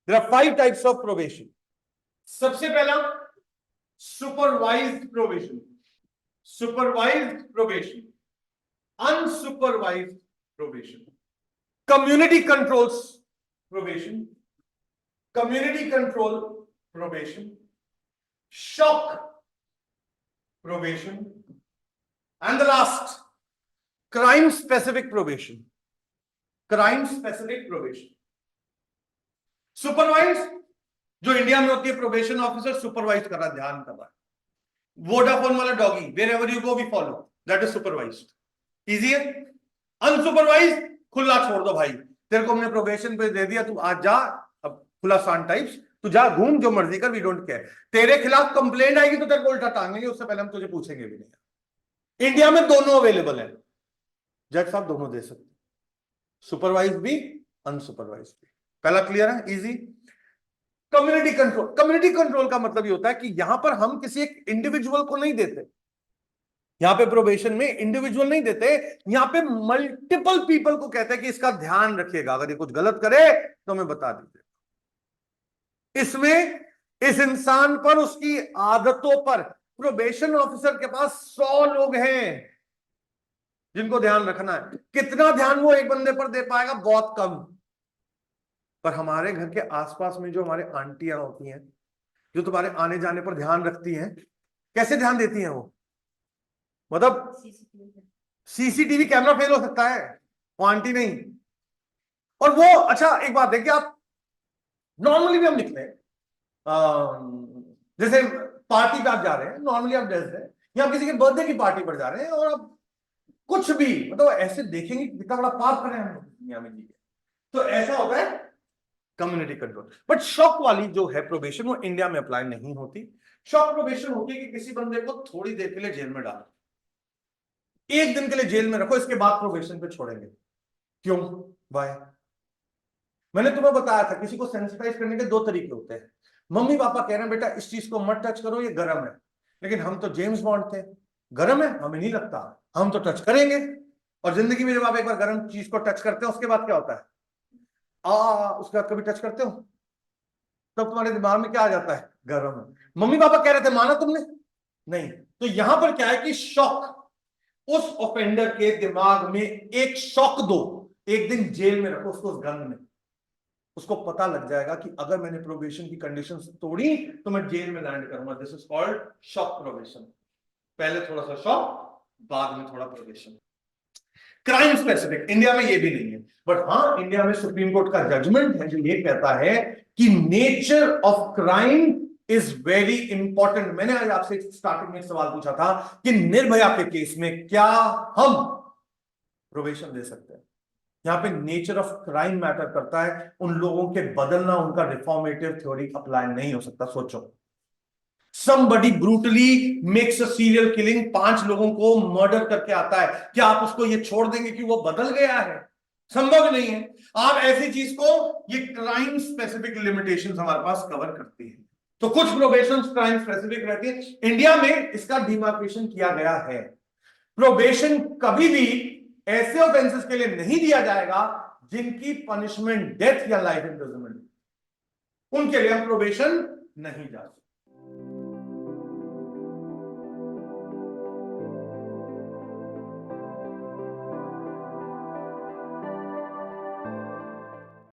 There are 5 types of probation. सबसे पहला supervised probation, supervised probation, unsupervised probation, community controls probation, community control probation, shock probation, and the last crime specific probation, crime specific probation. Supervise जो India में होती है, probation officer supervise कर रहा है, ध्यान कर रहा है। वोडाफोन वाला doggy, wherever you go we follow, that is supervised. Easy है। अनसुपरवाइज खुला छोड़ दो भाई, तेरे को हमने प्रोबेशन पे दे दिया, तू आज जा, अब खुला सान टाइप्स, तू जा घूम जो मर्जी कर, वी डोंट केयर। तेरे खिलाफ कंप्लेंट आएगी तो तेरे को उल्टा टांगेंगे, उससे पहले हम तुझे पूछेंगे भी नहीं। इंडिया में दोनों अवेलेबल है, जज साहब दोनों दे सकते, सुपरवाइज भी अनसुपरवाइज भी। पहला क्लियर है, easy. Community control, community control का मतलब ये होता है कि यहां पर हम किसी एक इंडिविजुअल को नहीं देते, यहां पे प्रोबेशन में इंडिविजुअल नहीं देते, यहां पे मल्टीपल पीपल को कहते हैं कि इसका ध्यान रखिएगा, अगर ये कुछ गलत करे तो हमें बता दीजिए। इसमें इस इंसान पर, उसकी आदतों पर, प्रोबेशन ऑफिसर के पास 100 लोग हैं जिनको ध्यान रखना है। कितना ध्यान वो एक बंदे पर दे पाएगा? बहुत कम। पर हमारे घर के आसपास में जो हमारे आंटियां होती हैं, जो तुम्हारे आने जाने पर ध्यान रखती हैं, कैसे ध्यान देती हैं वो? मतलब सीसीटीवी कैमरा फेल हो सकता है, वो आंटी नहीं। और वो, अच्छा एक बात देखिए, आप नॉर्मली भी हम निकले, जैसे पार्टी पे आप जा रहे हैं, नॉर्मली आप ड्रेस है, या किसी के बर्थडे की पार्टी पर जा रहे हैं, और आप कुछ भी मतलब ऐसे देखेंगे कितना बड़ा पाप करें हम दुनिया में जी, तो ऐसा होता है कम्युनिटी कंट्रोल। बट शॉक वाली जो है प्रोबेशन, वो इंडिया में अप्लाई नहीं होती। शॉक प्रोबेशन होती है कि किसी बंदे को थोड़ी देर के लिए जेल में डालो, 1 दिन के लिए जेल में रखो, इसके बाद प्रोबेशन पे छोड़ेंगे। क्यों? बाय, मैंने तुम्हें बताया था किसी को सेंसिटाइज करने के 2 तरीके होते हैं। मम्मी पापा कह रहे हैं बेटा इस चीज को मत टच करो, ये गर्म है, लेकिन हम तो जेम्स बॉन्ड थे, गर्म है हमें नहीं लगता, हम तो टच करेंगे। और जिंदगी में जब आप एक बार गर्म चीज को टच करते हो, उसके बाद क्या होता है? उसके बाद कभी टच करते हो तब तुम्हारे दिमाग में क्या आ जाता है? गर्म है। मम्मी पापा कह रहे थे, माना तुमने नहीं। तो यहां पर क्या है कि शॉक, उस ऑफेंडर के दिमाग में एक शॉक दो, 1 दिन जेल में रखो उसको, उस गंध में, उसको पता लग जाएगा कि अगर मैंने प्रोबेशन की कंडीशंस तोड़ी तो मैं जेल में लैंड करूंगा। This is called shock probation. पहले थोड़ा सा शॉक, बाद में थोड़ा प्रोबेशन। क्राइम स्पेसिफिक इंडिया में ये भी नहीं है, बट हाँ इंडिया में सुप्रीम कोर्ट का जजमेंट है जो ये कहता है कि nature of crime is very important. मैंने आज आपसे स्टार्टिंग में एक सवाल पूछा था कि निर्भया के केस में क्या हम प्रोबेशन दे सकते हैं? यहां पे नेचर ऑफ क्राइम मैटर करता है, उन लोगों के बदलना, उनका रिफॉर्मेटिव थ्योरी अप्लाई नहीं हो सकता। सोचो, somebody brutally makes a serial killing, 5 लोगों को मर्डर करके आता है, क्या आप उसको ये छोड़ देंगे कि वो बदल गया है? संभव नहीं है। आप ऐसी चीज को, ये क्राइम स्पेसिफिक लिमिटेशंस हमारे पास कवर करती है। तो कुछ प्रोबेशन क्राइम स्पेसिफिक रहती है। इंडिया में इसका डिमार्केशन किया गया है। प्रोबेशन कभी भी ऐसे ऑफेंसेस के लिए नहीं दिया जाएगा जिनकी पनिशमेंट डेथ या लाइफ इम्प्रिजनमेंट, उनके लिए हम प्रोबेशन नहीं जा सकते।